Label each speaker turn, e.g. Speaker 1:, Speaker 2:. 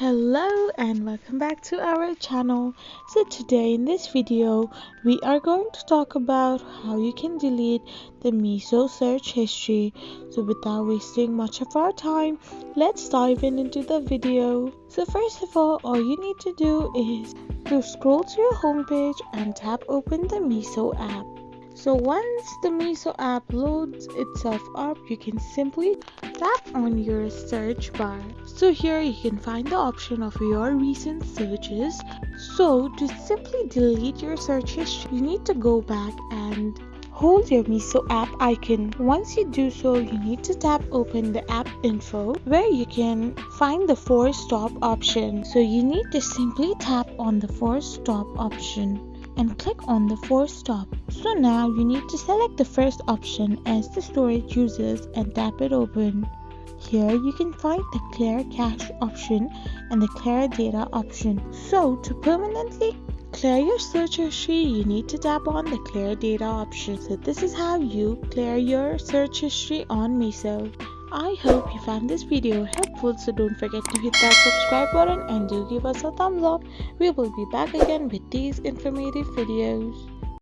Speaker 1: Hello and welcome back to our channel. So today in this video we are going to talk about how you can delete the Meesho search history. So without wasting much of our time, let's dive into the video. So first of all you need to do is to scroll to your homepage and tap open the Meesho app. So once the Meesho app loads itself up, you can simply tap on your search bar. So here you can find the option of your recent searches. So to simply delete your search history, you need to go back and hold your Meesho app icon. Once you do so, you need to tap open the app info where you can find the force stop option. So you need to simply tap on the force stop option and click on the force stop. So now you need to select the first option as the storage users and tap it open. Here you can find the clear cache option and the clear data option. So to permanently clear your search history, you need to tap on the clear data option. So this is how you clear your search history on Meesho. I hope you found this video helpful, so don't forget to hit that subscribe button and do give us a thumbs up. We will be back again with these informative videos.